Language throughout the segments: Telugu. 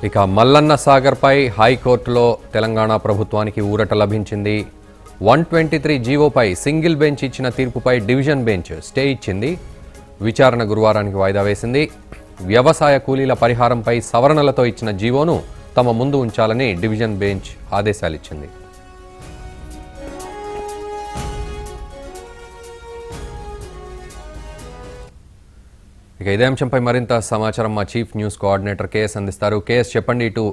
ఇక మల్లన్న సాగర్ పై హైకోర్టులో తెలంగాణ ప్రభుత్వానికి ఊరట లభించింది. 123 జీవోపై సింగిల్ బెంచ్ ఇచ్చిన తీర్పుపై డివిజన్ బెంచ్ స్టే ఇచ్చింది. విచారణ గురువారానికి వాయిదా వేసింది. వ్యవసాయ కూలీల పరిహారంపై సవరణలతో ఇచ్చిన జీవోను తమ ముందు ఉంచాలని డివిజన్ బెంచ్ ఆదేశాలిచ్చింది. ఇక ఇదే అంశంపై మరింత సమాచారం మా చీఫ్ న్యూస్ కోఆర్డినేటర్ కేఎస్ అందిస్తారు. కేఎస్, చెప్పండి. ఇటు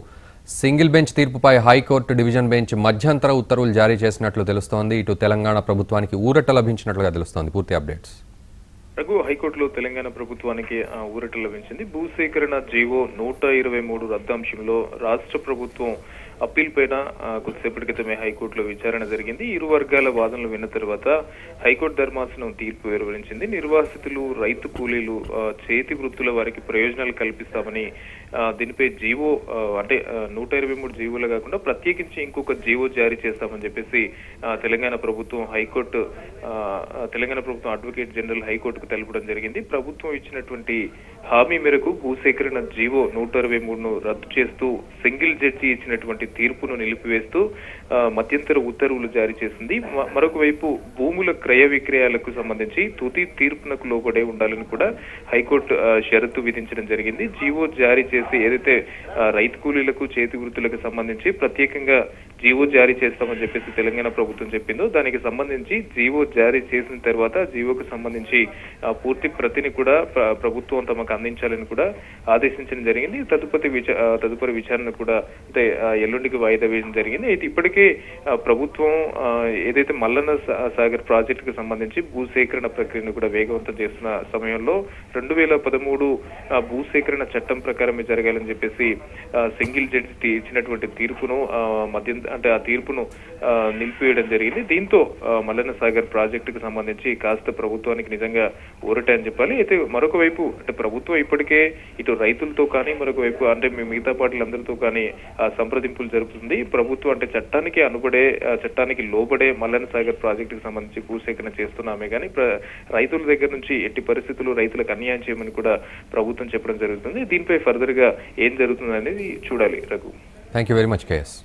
సింగిల్ బెంచ్ తీర్పుపై హైకోర్టు డివిజన్ బెంచ్ మధ్యంతర ఉత్తర్వులు జారీ చేసినట్లు తెలుస్తోంది. ఇటు తెలంగాణ ప్రభుత్వానికి ఊరట లభించినట్లుగా తెలుస్తోంది. పూర్తి అప్డేట్స్. రఘు, హైకోర్టులో తెలంగాణ ప్రభుత్వానికి ఊరట లభించింది. భూసేకరణ జీవో 123 రద్దు అంశంలో రాష్ట్ర ప్రభుత్వం అప్పీల్ పైన కొద్దిసేపటి క్రితమే హైకోర్టులో విచారణ జరిగింది. ఇరు వర్గాల వాదనలు విన్న తర్వాత హైకోర్టు ధర్మాసనం తీర్పు వెలువరించింది. నిర్వాసితులు, రైతు కూలీలు, చేతి వృత్తుల వారికి ప్రయోజనాలు కల్పిస్తామని దీనిపై జీవో అంటే 123 జీవోలు కాకుండా ప్రత్యేకించి ఇంకొక జీవో జారీ చేస్తామని చెప్పేసి తెలంగాణ ప్రభుత్వం అడ్వకేట్ జనరల్ హైకోర్టుకు తెలపడం జరిగింది. ప్రభుత్వం ఇచ్చినటువంటి హామీ మేరకు భూసేకరణ జీవో 123ను రద్దు చేస్తూ సింగిల్ జడ్జి ఇచ్చినటువంటి తీర్పును నిలిపివేస్తూ మధ్యంతర ఉత్తర్వులు జారీ చేసింది. మరొక వైపు భూముల క్రయ విక్రయాలకు సంబంధించి తుది తీర్పునకు లోబడే ఉండాలని కూడా హైకోర్టు షరతు విధించడం జరిగింది. జీవో జారీ చేసి ఏదైతే రైతు కూలీలకు, చేతి వృత్తులకు సంబంధించి ప్రత్యేకంగా జీవో జారీ చేస్తామని చెప్పేసి తెలంగాణ ప్రభుత్వం చెప్పిందో దానికి సంబంధించి జీవో జారీ చేసిన తర్వాత జీవోకు సంబంధించి పూర్తి ప్రతిని కూడా ప్రభుత్వం తమకు అందించాలని కూడా ఆదేశించడం జరిగింది. తదుపరి విచారణ కూడా అంటే ఎల్లుండికి వాయిదా వేయడం జరిగింది. అయితే ఇప్పటికే ప్రభుత్వం ఏదైతే మల్లన్న సాగర్ ప్రాజెక్టుకు సంబంధించి భూసేకరణ ప్రక్రియను కూడా వేగవంతం చేస్తున్న సమయంలో 2013 భూసేకరణ చట్టం ప్రకారమే జరగాలని చెప్పేసి సింగిల్ జడ్జి ఇచ్చినటువంటి తీర్పును ఆ తీర్పును నిలిపివేయడం జరిగింది. దీంతో మల్లన్న సాగర్ ప్రాజెక్టుకు సంబంధించి కాస్త ప్రభుత్వానికి నిజంగా ఊరట అని చెప్పాలి. అయితే మరొక వైపు అంటే ప్రభుత్వం ఇప్పటికే ఇటు రైతులతో కానీ మరొక వైపు అంటే మిగతా పార్టీలందరితో కానీ సంప్రదింపులు జరుపుతుంది. ప్రభుత్వం అంటే చట్టానికి లోబడే మల్లన్న సాగర్ ప్రాజెక్టుకు సంబంధించి భూసేకరణ చేస్తున్నామే కానీ రైతుల దగ్గర నుంచి ఎట్టి పరిస్థితులు రైతులకు అన్యాయం చేయమని కూడా ప్రభుత్వం చెప్పడం జరుగుతుంది. దీనిపై ఫర్దర్ గా ఏం జరుగుతుంది అనేది చూడాలి. Raghu, thank you very much KS.